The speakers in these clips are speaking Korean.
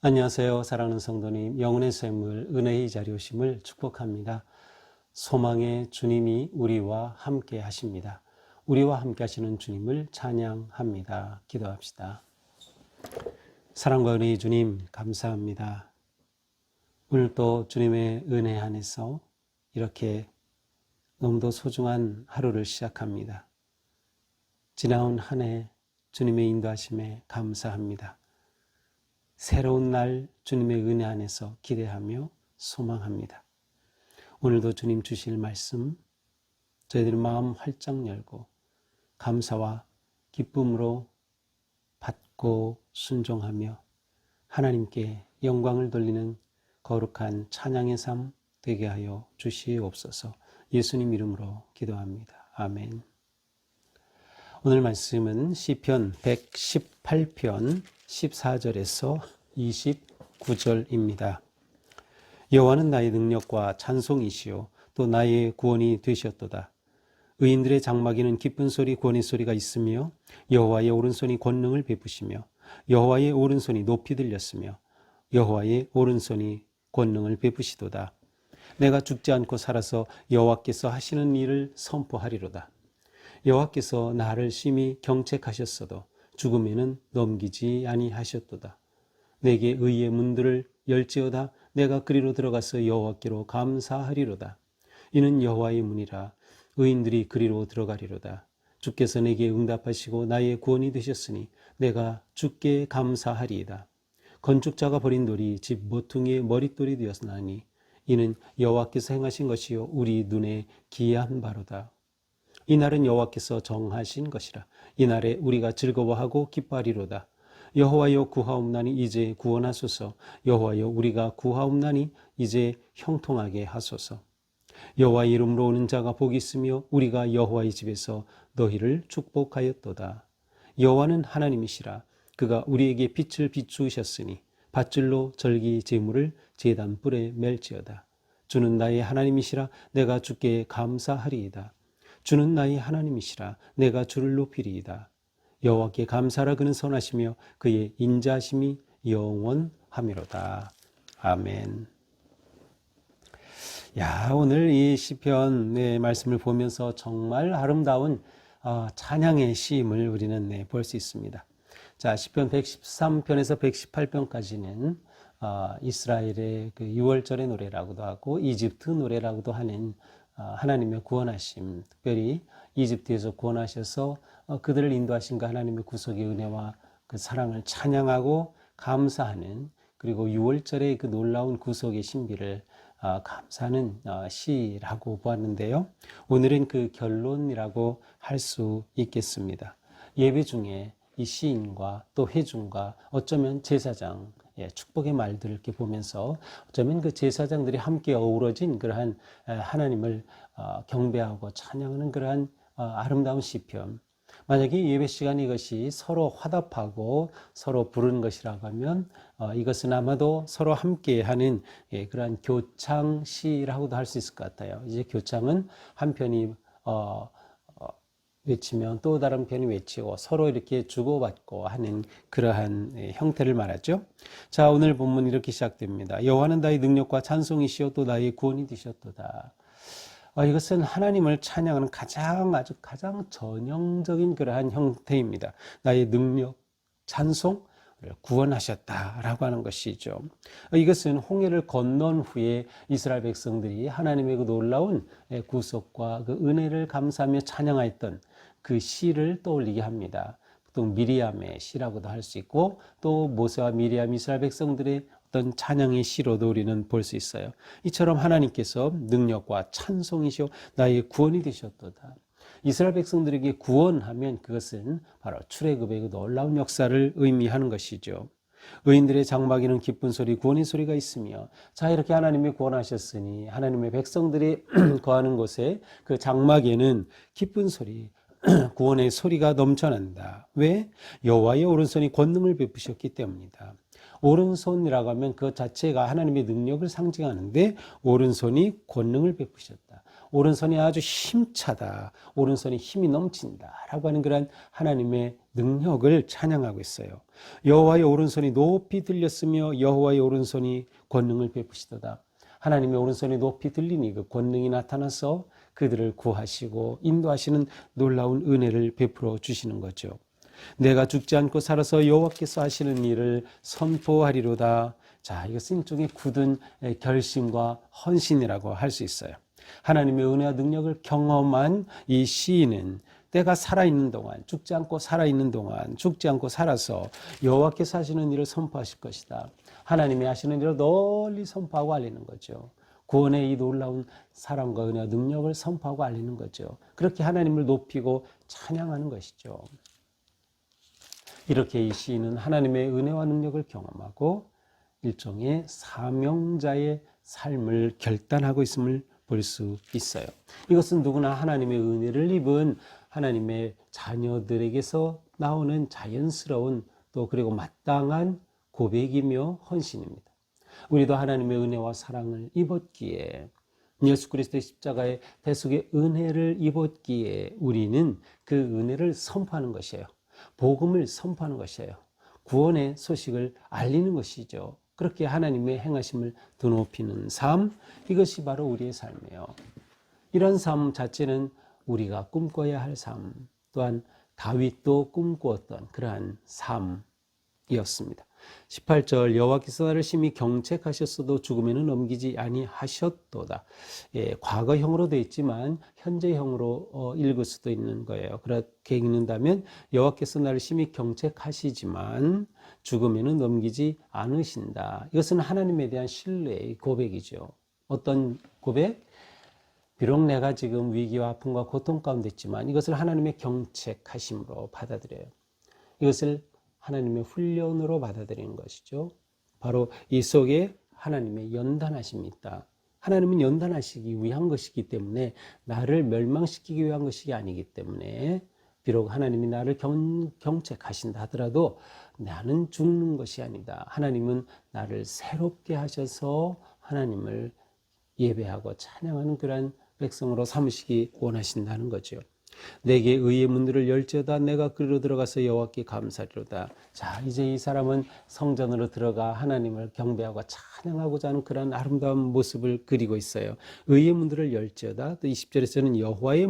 안녕하세요. 사랑하는 성도님, 영혼의 샘물, 은혜의 자리 오심을 축복합니다. 소망의 주님이 우리와 함께 하십니다. 우리와 함께 하시는 주님을 찬양합니다. 기도합시다. 사랑과 은혜의 주님, 감사합니다. 오늘도 주님의 은혜 안에서 이렇게 너무도 소중한 하루를 시작합니다. 지나온 한 해 주님의 인도하심에 감사합니다. 새로운 날 주님의 은혜 안에서 기대하며 소망합니다. 오늘도 주님 주실 말씀 저희들 마음 활짝 열고 감사와 기쁨으로 받고 순종하며 하나님께 영광을 돌리는 거룩한 찬양의 삶 되게 하여 주시옵소서. 예수님 이름으로 기도합니다. 아멘. 오늘 말씀은 시편 118편 14절에서 29절입니다. 여호와는 나의 능력과 찬송이시요 또 나의 구원이 되셨도다. 의인들의 장막에는 기쁜 소리 구원의 소리가 있으며 여호와의 오른손이 권능을 베푸시며 여호와의 오른손이 높이 들렸으며 여호와의 오른손이 권능을 베푸시도다. 내가 죽지 않고 살아서 여호와께서 하시는 일을 선포하리로다. 여호와께서 나를 심히 경책하셨어도 죽음에는 넘기지 아니하셨도다. 내게 의의 문들을 열지어다. 내가 그리로 들어가서 여호와께로 감사하리로다. 이는 여호와의 문이라. 의인들이 그리로 들어가리로다. 주께서 내게 응답하시고 나의 구원이 되셨으니 내가 주께 감사하리이다. 건축자가 버린 돌이 집 모퉁이의 머릿돌이 되었나니 이는 여호와께서 행하신 것이요 우리 눈에 기이한 바로다. 이 날은 여호와께서 정하신 것이라. 이 날에 우리가 즐거워하고 기뻐하리로다. 여호와여 구하옵나니 이제 구원하소서. 여호와여 우리가 구하옵나니 이제 형통하게 하소서. 여호와의 이름으로 오는 자가 복이 있으며 우리가 여호와의 집에서 너희를 축복하였도다. 여호와는 하나님이시라. 그가 우리에게 빛을 비추셨으니 밧줄로 절기 제물을 제단 뿔에 멜지어다. 주는 나의 하나님이시라. 내가 주께 감사하리이다. 주는 나의 하나님이시라. 내가 주를 높이리이다. 여호와께 감사하라. 그는 선하시며 그의 인자하심이 영원하미로다. 아멘. 오늘 이 시편의 말씀을 보면서 정말 아름다운 찬양의 시임을 우리는 볼 수 있습니다. 자, 시편 113편에서 118편까지는 이스라엘의 그 6월절의 노래라고도 하고 이집트 노래라고도 하는 하나님의 구원하심, 특별히 이집트에서 구원하셔서 그들을 인도하신 그 하나님의 구속의 은혜와 그 사랑을 찬양하고 감사하는, 그리고 6월절의 그 놀라운 구속의 신비를 감사하는 시라고 보았는데요. 오늘은 그 결론이라고 할 수 있겠습니다. 예배 중에 이 시인과 또 회중과 어쩌면 제사장, 축복의 말들을 이렇게 보면서 어쩌면 그 제사장들이 함께 어우러진 그러한 하나님을 경배하고 찬양하는 그러한 아름다운 시편. 만약에 예배 시간에 이것이 서로 화답하고 서로 부르는 것이라고 하면 이것은 아마도 서로 함께하는 그러한 교창시라고도 할 수 있을 것 같아요. 이제 교창은 한 편이 외치면 또 다른 편이 외치고 서로 이렇게 주고받고 하는 그러한 형태를 말하죠. 자, 오늘 본문 이렇게 시작됩니다. 여호와는 나의 능력과 찬송이시요 또 나의 구원이 되셨도다. 이것은 하나님을 찬양하는 가장 전형적인 그러한 형태입니다. 나의 능력, 찬송, 구원하셨다라고 하는 것이죠. 이것은 홍해를 건넌 후에 이스라엘 백성들이 하나님의 그 놀라운 구속과 그 은혜를 감사하며 찬양하였던 그 시를 떠올리게 합니다. 보통 미리암의 시라고도 할 수 있고 또 모세와 미리암 이스라엘 백성들의 어떤 찬양의 시로도 우리는 볼 수 있어요. 이처럼 하나님께서 능력과 찬송이시오 나의 구원이 되셨도다. 이스라엘 백성들에게 구원하면 그것은 바로 출애굽의 그 놀라운 역사를 의미하는 것이죠. 의인들의 장막에는 기쁜 소리 구원의 소리가 있으며, 자, 이렇게 하나님이 구원하셨으니 하나님의 백성들이 거하는 곳에 그 장막에는 기쁜 소리 구원의 소리가 넘쳐난다. 왜? 여호와의 오른손이 권능을 베푸셨기 때문이다. 오른손이라고 하면 그 자체가 하나님의 능력을 상징하는데 오른손이 권능을 베푸셨다. 오른손이 아주 힘차다. 오른손이 힘이 넘친다. 라고 하는 그런 하나님의 능력을 찬양하고 있어요. 여호와의 오른손이 높이 들렸으며 여호와의 오른손이 권능을 베푸시도다. 하나님의 오른손이 높이 들리니 그 권능이 나타나서 그들을 구하시고 인도하시는 놀라운 은혜를 베풀어 주시는 거죠. 내가 죽지 않고 살아서 여호와께서 하시는 일을 선포하리로다. 자, 이것은 일종의 굳은 결심과 헌신이라고 할 수 있어요. 하나님의 은혜와 능력을 경험한 이 시인은 때가 살아있는 동안, 죽지 않고 살아있는 동안, 죽지 않고 살아서 여호와께서 하시는 일을 선포하실 것이다. 하나님이 하시는 일을 널리 선포하고 알리는 거죠. 구원의 이 놀라운 사랑과 은혜와 능력을 선포하고 알리는 거죠. 그렇게 하나님을 높이고 찬양하는 것이죠. 이렇게 이 시인은 하나님의 은혜와 능력을 경험하고 일종의 사명자의 삶을 결단하고 있음을 볼 수 있어요. 이것은 누구나 하나님의 은혜를 입은 하나님의 자녀들에게서 나오는 자연스러운 또 그리고 마땅한 고백이며 헌신입니다. 우리도 하나님의 은혜와 사랑을 입었기에 예수 그리스도의 십자가의 대속의 은혜를 입었기에 우리는 그 은혜를 선포하는 것이에요. 복음을 선포하는 것이에요. 구원의 소식을 알리는 것이죠. 그렇게 하나님의 행하심을 드높이는 삶, 이것이 바로 우리의 삶이에요. 이런 삶 자체는 우리가 꿈꿔야 할 삶, 또한 다윗도 꿈꾸었던 그러한 삶이었습니다. 18절 여호와께서 나를 심히 경책하셨어도 죽음에는 넘기지 아니하셨도다. 과거형으로 되어 있지만 현재형으로 읽을 수도 있는 거예요. 그렇게 읽는다면 여호와께서 나를 심히 경책하시지만 죽음에는 넘기지 않으신다. 이것은 하나님에 대한 신뢰의 고백이죠. 어떤 고백? 비록 내가 지금 위기와 아픔과 고통 가운데 있지만 이것을 하나님의 경책하심으로 받아들여요. 이것을 하나님의 훈련으로 받아들이는 것이죠. 바로 이 속에 하나님의 연단하심이 있다. 하나님은 연단하시기 위한 것이기 때문에 나를 멸망시키기 위한 것이 아니기 때문에 비록 하나님이 나를 경책하신다 하더라도 나는 죽는 것이 아니다. 하나님은 나를 새롭게 하셔서 하나님을 예배하고 찬양하는 그러한 백성으로 삼으시기 원하신다는 거죠. 내게 의의 문들을 열지어다. 내가 그리로 들어가서 여호와께 감사리로다. 자, 이제 이 사람은 성전으로 들어가 하나님을 경배하고 찬양하고자 하는 그런 아름다운 모습을 그리고 있어요. 의의 문들을 열지어다. 또 20절에서는 여호와의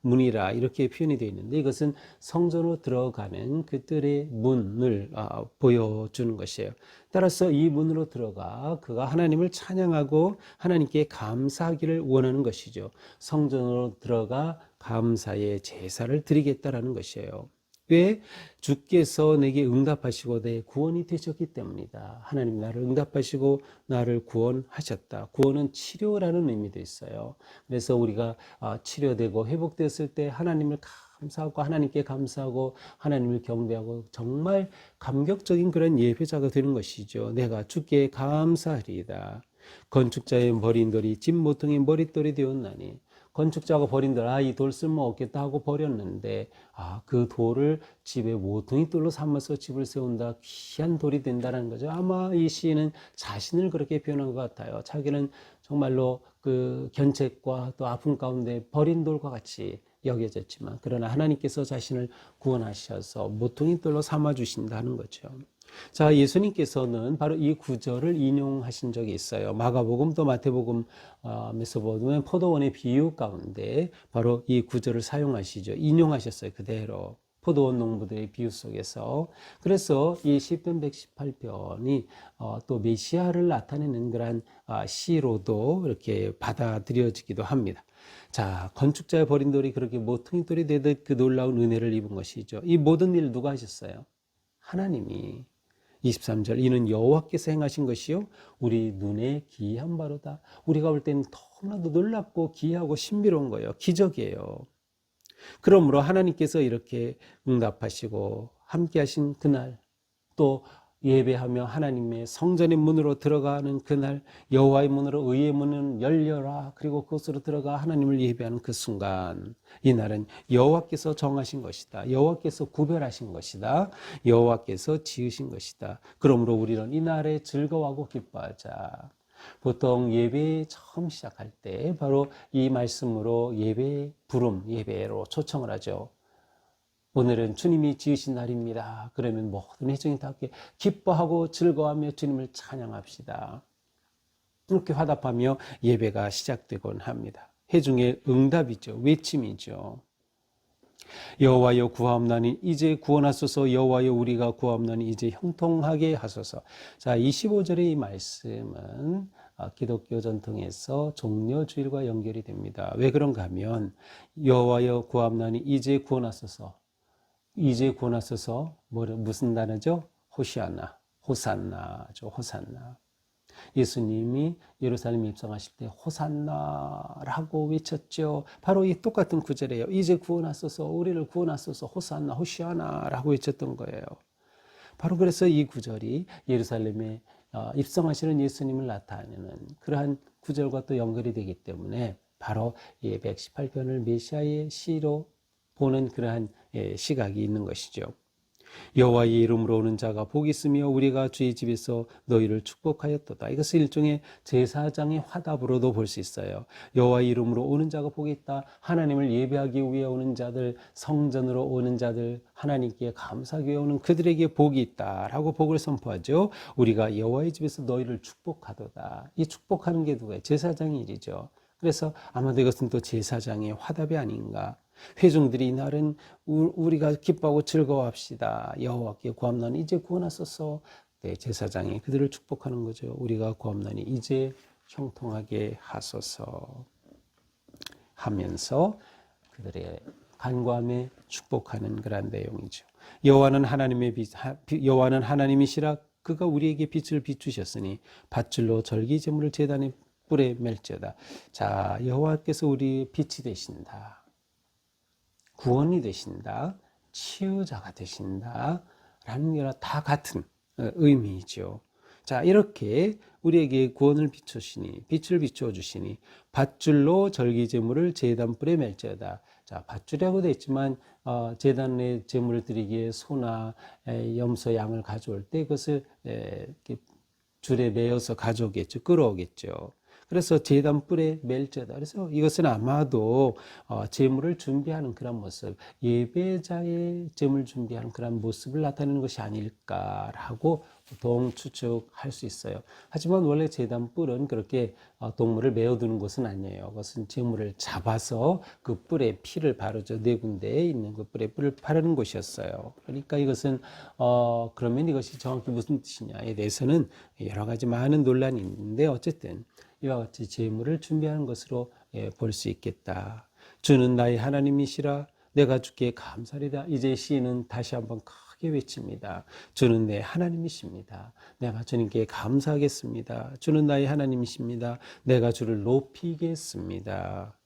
문이라 이렇게 표현이 되어 있는데 이것은 성전으로 들어가는 그 뜰의 문을 보여주는 것이에요. 따라서 이 문으로 들어가 그가 하나님을 찬양하고 하나님께 감사하기를 원하는 것이죠. 성전으로 들어가 감사의 제사를 드리겠다라는 것이에요. 왜? 주께서 내게 응답하시고 내 구원이 되셨기 때문이다. 하나님 나를 응답하시고 나를 구원하셨다. 구원은 치료라는 의미도 있어요. 그래서 우리가 치료되고 회복됐을 때 하나님을 감사하고 하나님께 감사하고 하나님을 경배하고 정말 감격적인 그런 예배자가 되는 것이죠. 내가 주께 감사하리이다. 건축자의 버린 돌이 집 모퉁이 머릿돌이 되었나니 건축자가 버린 돌, 이 돌 쓸모 없겠다 하고 버렸는데, 그 돌을 집에 모퉁이 돌로 삼아서 집을 세운다. 귀한 돌이 된다는 거죠. 아마 이 시인은 자신을 그렇게 표현한 것 같아요. 자기는 정말로 그 견책과 또 아픔 가운데 버린 돌과 같이 여겨졌지만, 그러나 하나님께서 자신을 구원하셔서 모퉁이 돌로 삼아 주신다는 거죠. 자, 예수님께서는 바로 이 구절을 인용하신 적이 있어요. 마가복음 또 마태복음에서 보면 포도원의 비유 가운데 바로 이 구절을 사용하시죠. 인용하셨어요. 그대로. 포도원 농부들의 비유 속에서. 그래서 이 시편 118편이 또 메시아를 나타내는 그런 시로도 이렇게 받아들여지기도 합니다. 자, 건축자의 버린 돌이 그렇게 모퉁이 돌이 되듯 그 놀라운 은혜를 입은 것이죠. 이 모든 일을 누가 하셨어요? 하나님이. 23절 이는 여호와께서 행하신 것이요 우리 눈에 기이한 바로다. 우리가 볼 때는 너무나도 놀랍고 기이하고 신비로운 거예요. 기적이에요. 그러므로 하나님께서 이렇게 응답하시고 함께 하신 그날, 또 예배하며 하나님의 성전의 문으로 들어가는 그날, 여호와의 문으로 의의 문은 열려라. 그리고 그곳으로 들어가 하나님을 예배하는 그 순간, 이 날은 여호와께서 정하신 것이다. 여호와께서 구별하신 것이다. 여호와께서 지으신 것이다. 그러므로 우리는 이 날에 즐거워하고 기뻐하자. 보통 예배 처음 시작할 때 바로 이 말씀으로 예배 부름, 예배로 초청을 하죠. 오늘은 주님이 지으신 날입니다. 그러면 모든 회중이 다 함께 기뻐하고 즐거워하며 주님을 찬양합시다. 이렇게 화답하며 예배가 시작되곤 합니다. 회중의 응답이죠. 외침이죠. 여호와여 구하옵나니 이제 구원하소서. 여호와여 우리가 구하옵나니 이제 형통하게 하소서. 자, 25절의 이 말씀은 기독교 전통에서 종려주일과 연결이 됩니다. 왜 그런가 하면 여호와여 구하옵나니 이제 구원하소서. 이제 구원하소서. 무슨 단어죠? 호시아나, 호산나죠. 호산나. 예수님이 예루살렘에 입성하실 때 호산나라고 외쳤죠. 바로 이 똑같은 구절이에요. 이제 구원하소서, 우리를 구원하소서, 호산나, 호시아나라고 외쳤던 거예요. 바로 그래서 이 구절이 예루살렘에 입성하시는 예수님을 나타내는 그러한 구절과 또 연결이 되기 때문에 바로 118편을 메시아의 시로 보는 그러한 시각이 있는 것이죠. 여호와의 이름으로 오는 자가 복이 있으며 우리가 주의 집에서 너희를 축복하였도다. 이것을 일종의 제사장의 화답으로도 볼 수 있어요. 여호와의 이름으로 오는 자가 복이 있다. 하나님을 예배하기 위해 오는 자들, 성전으로 오는 자들, 하나님께 감사하기 위해 오는 그들에게 복이 있다라고 복을 선포하죠. 우리가 여호와의 집에서 너희를 축복하도다. 이 축복하는 게 누구예요? 제사장의 일이죠. 그래서 아마도 이것은 또 제사장의 화답이 아닌가. 회중들이 이날은 우리가 기뻐하고 즐거워합시다. 여호와께 구함나니 이제 구원하소서. 네, 제사장이 그들을 축복하는 거죠. 우리가 구함나니 이제 형통하게 하소서 하면서 그들의 간구함에 축복하는 그런 내용이죠. 여호와는 여호와는 하나님이시라. 그가 우리에게 빛을 비추셨으니 밧줄로 절기제물을 제단의 뿔에 멜지어다. 자, 여호와께서 우리의 빛이 되신다. 구원이 되신다. 치유자가 되신다. 라는 게 다 같은 의미이죠. 자, 이렇게 우리에게 구원을 비추시니, 빛을 비추어 주시니, 밧줄로 절기제물을 제단뿔에 멜지어다. 자, 밧줄이라고 되어 있지만 제단에 제물을 드리기에 소나 염소 양을 가져올 때 그것을 줄에 매어서 가져오겠죠. 끌어오겠죠. 그래서 제단 뿔에 멜져다. 그래서 이것은 아마도 제물을 준비하는 그런 모습, 예배자의 제물 준비하는 그런 모습을 나타내는 것이 아닐까라고 보통 추측할 수 있어요. 하지만 원래 제단 뿔은 그렇게 동물을 메어두는 곳은 아니에요. 그것은 제물을 잡아서 그 뿔에 피를 바르죠. 네 군데에 있는 그 뿔에 뿔을 바르는 곳이었어요. 그러니까 이것은 그러면 이것이 정확히 무슨 뜻이냐에 대해서는 여러 가지 많은 논란이 있는데 어쨌든 이와 같이 제물을 준비하는 것으로 볼 수 있겠다. 주는 나의 하나님이시라. 내가 주께 감사리다. 이제 시인은 다시 한번 크게 외칩니다. 주는 내 하나님이십니다. 내가 주님께 감사하겠습니다. 주는 나의 하나님이십니다. 내가 주를 높이겠습니다.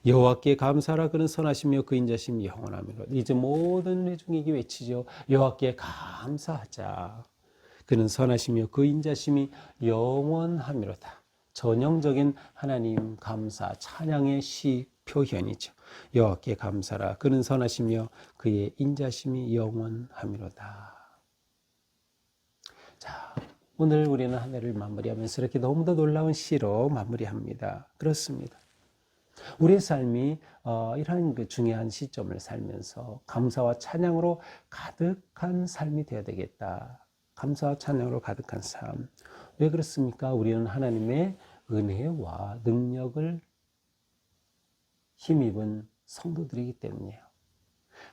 여호와께 감사하라. 그는 선하시며 그 인자심이 영원하며. 이제 모든 회중에게 외치죠. 여호와께 감사하자. 그는 선하시며 그 인자심이 영원하미로다. 전형적인 하나님 감사 찬양의 시 표현이죠. 여호와께 감사라. 그는 선하시며 그의 인자심이 영원하미로다. 자, 오늘 우리는 한 해를 마무리하면서 이렇게 너무도 놀라운 시로 마무리합니다. 그렇습니다. 우리의 삶이 이러한 그 중요한 시점을 살면서 감사와 찬양으로 가득한 삶이 되어야 되겠다. 감사와 찬양으로 가득한 삶. 왜 그렇습니까? 우리는 하나님의 은혜와 능력을 힘입은 성도들이기 때문이에요.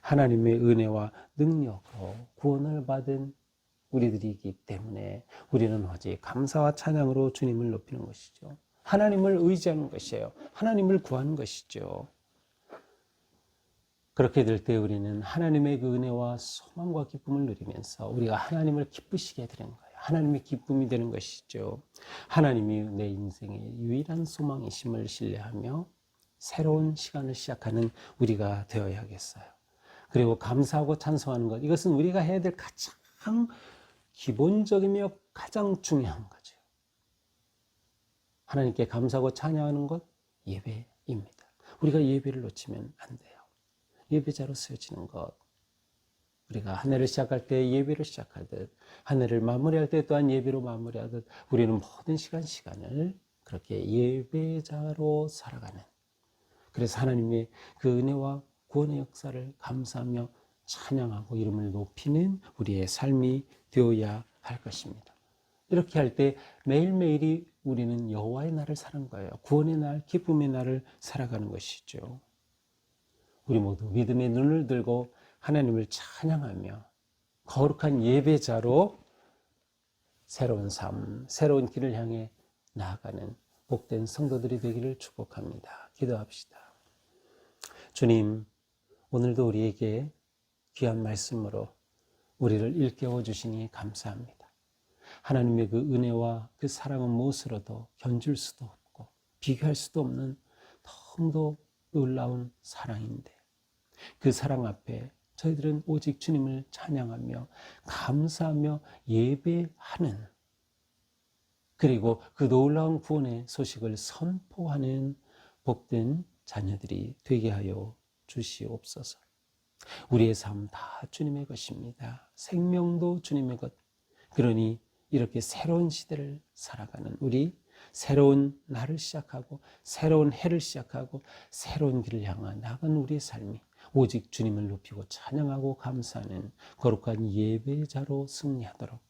하나님의 은혜와 능력으로 구원을 받은 우리들이기 때문에 우리는 오직 감사와 찬양으로 주님을 높이는 것이죠. 하나님을 의지하는 것이에요. 하나님을 구하는 것이죠. 그렇게 될 때 우리는 하나님의 그 은혜와 소망과 기쁨을 누리면서 우리가 하나님을 기쁘시게 되는 거예요. 하나님의 기쁨이 되는 것이죠. 하나님이 내 인생의 유일한 소망이심을 신뢰하며 새로운 시간을 시작하는 우리가 되어야겠어요. 그리고 감사하고 찬송하는 것, 이것은 우리가 해야 될 가장 기본적이며 가장 중요한 거죠. 하나님께 감사하고 찬양하는 것, 예배입니다. 우리가 예배를 놓치면 안 돼요. 예배자로 쓰여지는 것. 우리가 한 해를 시작할 때 예배를 시작하듯 한 해를 마무리할 때 또한 예배로 마무리하듯 우리는 모든 시간을 그렇게 예배자로 살아가는, 그래서 하나님의 그 은혜와 구원의 역사를 감사하며 찬양하고 이름을 높이는 우리의 삶이 되어야 할 것입니다. 이렇게 할 때 매일매일이 우리는 여호와의 날을 사는 거예요. 구원의 날, 기쁨의 날을 살아가는 것이죠. 우리 모두 믿음의 눈을 들고 하나님을 찬양하며 거룩한 예배자로 새로운 삶, 새로운 길을 향해 나아가는 복된 성도들이 되기를 축복합니다. 기도합시다. 주님, 오늘도 우리에게 귀한 말씀으로 우리를 일깨워 주시니 감사합니다. 하나님의 그 은혜와 그 사랑은 무엇으로도 견줄 수도 없고 비교할 수도 없는 너무도 놀라운 사랑인데, 그 사랑 앞에 저희들은 오직 주님을 찬양하며 감사하며 예배하는, 그리고 그 놀라운 구원의 소식을 선포하는 복된 자녀들이 되게 하여 주시옵소서. 우리의 삶 다 주님의 것입니다. 생명도 주님의 것. 그러니 이렇게 새로운 시대를 살아가는 우리, 새로운 날을 시작하고 새로운 해를 시작하고 새로운 길을 향한 나아가는 우리의 삶이 오직 주님을 높이고 찬양하고 감사하는 거룩한 예배자로 승리하도록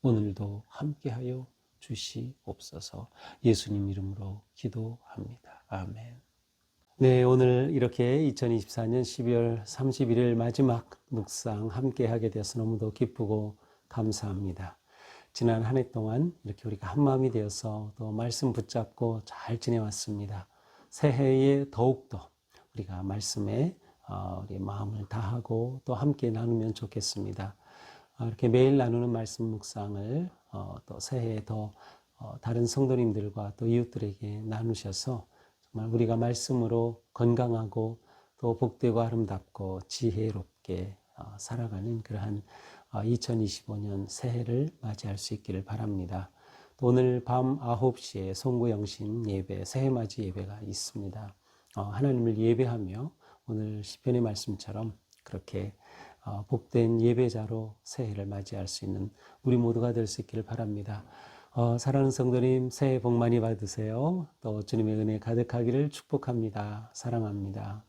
오늘도 함께하여 주시옵소서. 예수님 이름으로 기도합니다. 아멘. 네, 오늘 이렇게 2024년 12월 31일 마지막 묵상 함께하게 되어서 너무도 기쁘고 감사합니다. 지난 한 해 동안 이렇게 우리가 한마음이 되어서 또 말씀 붙잡고 잘 지내왔습니다. 새해에 더욱더 우리가 말씀에 우리 마음을 다하고 또 함께 나누면 좋겠습니다. 이렇게 매일 나누는 말씀 묵상을 또 새해에 더 다른 성도님들과 또 이웃들에게 나누셔서 정말 우리가 말씀으로 건강하고 또 복되고 아름답고 지혜롭게 살아가는 그러한 2025년 새해를 맞이할 수 있기를 바랍니다. 또 오늘 밤 9시에 송구영신 예배, 새해맞이 예배가 있습니다. 하나님을 예배하며 오늘 시편의 말씀처럼 그렇게 복된 예배자로 새해를 맞이할 수 있는 우리 모두가 될 수 있기를 바랍니다. 사랑하는 성도님, 새해 복 많이 받으세요. 또 주님의 은혜 가득하기를 축복합니다. 사랑합니다.